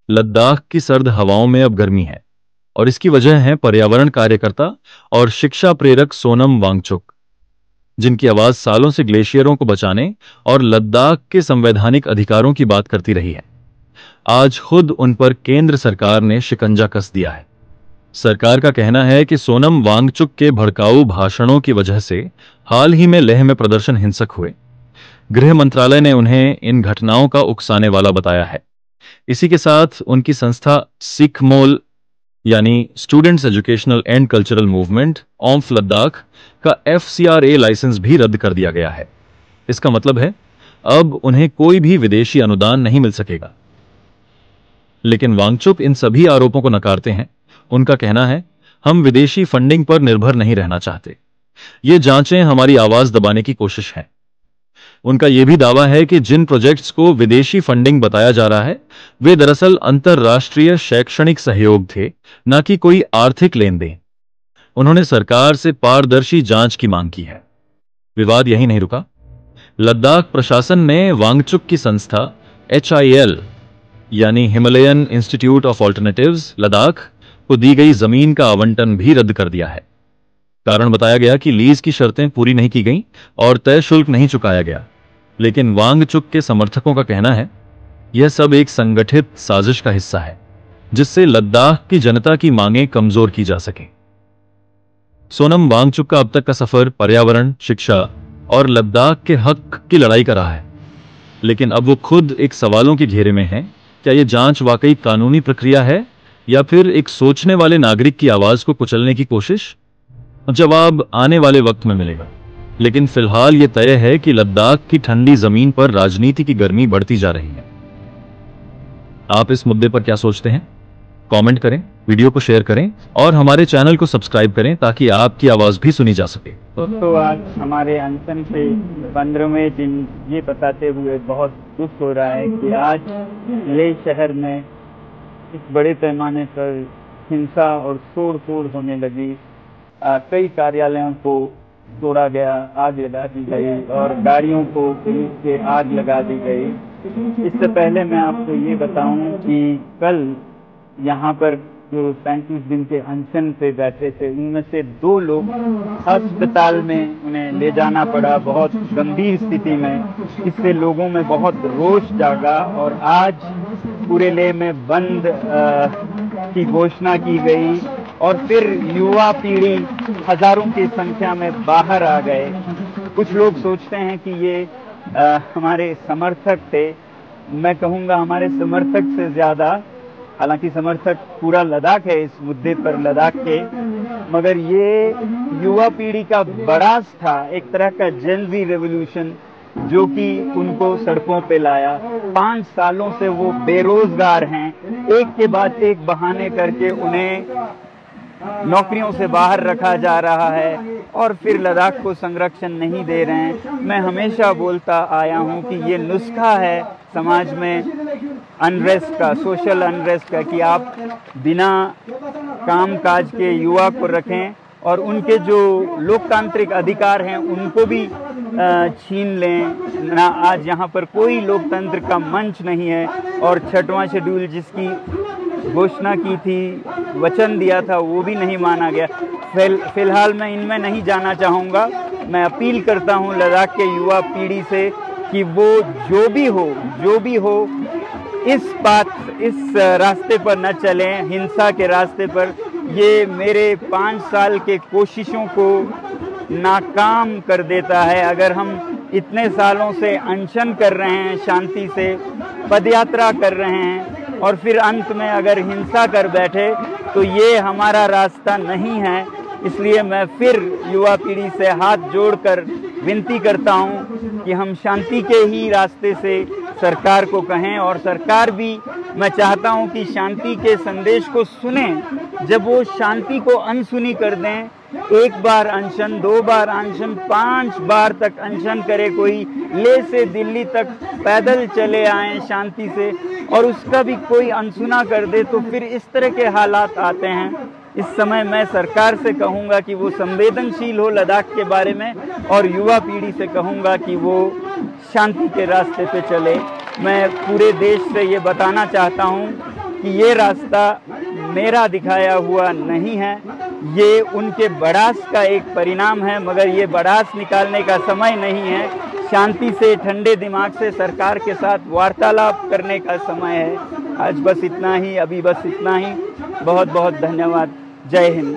लद्दाख की सर्द हवाओं में अब गर्मी है और इसकी वजह है पर्यावरण कार्यकर्ता और शिक्षा प्रेरक सोनम वांगचुक, जिनकी आवाज सालों से ग्लेशियरों को बचाने और लद्दाख के संवैधानिक अधिकारों की बात करती रही है। आज खुद उन पर केंद्र सरकार ने शिकंजा कस दिया है। सरकार का कहना है कि सोनम वांगचुक के भड़काऊ भाषणों की वजह से हाल ही में लेह में प्रदर्शन हिंसक हुए। गृह मंत्रालय ने उन्हें इन घटनाओं का उकसाने वाला बताया है। इसी के साथ उनकी संस्था सिखमोल यानी students educational and cultural movement of Ladakh का FCRA लाइसेंस भी रद्द कर दिया गया है। इसका मतलब है अब उन्हें कोई भी विदेशी अनुदान नहीं मिल सकेगा। लेकिन वांगचुक इन सभी आरोपों को नकारते हैं। उनका कहना है, हम विदेशी फंडिंग पर निर्भर नहीं रहना चाहते। ये जांचें हमारी आवाज दबाने की कोशिश है। उनका यह भी दावा है कि जिन प्रोजेक्ट्स को विदेशी फंडिंग बताया जा रहा है वे दरअसल अंतरराष्ट्रीय शैक्षणिक सहयोग थे, न कि कोई आर्थिक लेन देन। उन्होंने सरकार से पारदर्शी जांच की मांग की है। विवाद यही नहीं रुका। लद्दाख प्रशासन ने वांगचुक की संस्था HIL यानी Himalayan institute of alternatives Ladakh को दी गई जमीन का आवंटन भी रद्द कर दिया है। कारण बताया गया कि लीज की शर्तें पूरी नहीं की गईं और तय शुल्क नहीं चुकाया गया। लेकिन वांगचुक के समर्थकों का कहना है यह सब एक संगठित साजिश का हिस्सा है, जिससे लद्दाख की जनता की मांगें कमजोर की जा सके। सोनम वांगचुक का अब तक का सफर पर्यावरण, शिक्षा और लद्दाख के हक की लड़ाई का रहा है। लेकिन अब वो खुद एक सवालों के घेरे में है। क्या यह जांच वाकई कानूनी प्रक्रिया है या फिर एक सोचने वाले नागरिक की आवाज को कुचलने की कोशिश? जवाब आने वाले वक्त में मिलेगा। लेकिन फिलहाल यह तय है कि लद्दाख की ठंडी जमीन पर राजनीति की गर्मी बढ़ती जा रही है। आप इस मुद्दे पर क्या सोचते हैं? कमेंट करें, वीडियो को शेयर करें और हमारे चैनल को सब्सक्राइब करें ताकि आपकी आवाज भी सुनी जा सके। दोस्तों, आज हमारे अनशन के 15वें दिन ये बताते हुए बहुत दुख हो रहा है कि आज लेह शहर में इस बड़े पैमाने पर हिंसा और तोड़-फोड़ होने लगी। कई कार्यालयों को तोड़ा गया, आग लगा दी गई और गाड़ियों को पुलिस से आग लगा दी गई। इससे पहले मैं आपको ये बताऊं कि कल यहाँ पर जो 35 दिन के अनशन पे बैठे थे उनमें से 2 लोग अस्पताल में उन्हें ले जाना पड़ा बहुत गंभीर स्थिति में। इससे लोगों में बहुत रोष जागा और आज पूरे लेह में बंद की घोषणा की गई और फिर युवा पीढ़ी हजारों की संख्या में बाहर आ गए। कुछ लोग सोचते हैं कि ये हमारे समर्थक थे। मैं कहूँगा हमारे समर्थक से ज़्यादा, हालांकि समर्थक पूरा लद्दाख है इस मुद्दे पर लद्दाख के, मगर ये युवा पीढ़ी का बड़ा था, एक तरह का जेन-ज़ी रेवोल्यूशन जो कि उनको सड़कों पे लाया। 5 सालों से वो बेरोजगार हैं। एक के बाद एक बहाने करके उन्हें नौकरियों से बाहर रखा जा रहा है और फिर लद्दाख को संरक्षण नहीं दे रहे हैं। मैं हमेशा बोलता आया हूं कि ये नुस्खा है समाज में अनरेस्ट का, सोशल अनरेस्ट का, कि आप बिना कामकाज के युवा को रखें और उनके जो लोकतांत्रिक अधिकार हैं उनको भी छीन लें ना। आज यहाँ पर कोई लोकतंत्र का मंच नहीं है और 6वां शेड्यूल जिसकी घोषणा की थी, वचन दिया था, वो भी नहीं माना गया। फिलहाल मैं इनमें नहीं जाना चाहूँगा। मैं अपील करता हूँ लद्दाख के युवा पीढ़ी से कि वो जो भी हो इस रास्ते पर न चलें, हिंसा के रास्ते पर। ये मेरे 5 साल के कोशिशों को नाकाम कर देता है। अगर हम इतने सालों से अनशन कर रहे हैं, शांति से पदयात्रा कर रहे हैं और फिर अंत में अगर हिंसा कर बैठे तो ये हमारा रास्ता नहीं है। इसलिए मैं फिर युवा पीढ़ी से हाथ जोड़कर विनती करता हूं कि हम शांति के ही रास्ते से सरकार को कहें और सरकार भी, मैं चाहता हूं कि शांति के संदेश को सुने। जब वो शांति को अनसुनी कर दें, 1 बार अनशन, 2 बार अनशन, 5 बार तक अनशन करे कोई, लेह से दिल्ली तक पैदल चले आए शांति से और उसका भी कोई अनसुना कर दे तो फिर इस तरह के हालात आते हैं। इस समय मैं सरकार से कहूँगा कि वो संवेदनशील हो लद्दाख के बारे में और युवा पीढ़ी से कहूँगा कि वो शांति के रास्ते पे चले। मैं पूरे देश से ये बताना चाहता हूँ कि ये रास्ता मेरा दिखाया हुआ नहीं है, ये उनके बड़ास का एक परिणाम है, मगर ये बड़ास निकालने का समय नहीं है। शांति से, ठंडे दिमाग से सरकार के साथ वार्तालाप करने का समय है। आज बस इतना ही, अभी बस इतना ही। बहुत बहुत धन्यवाद। जय हिंद।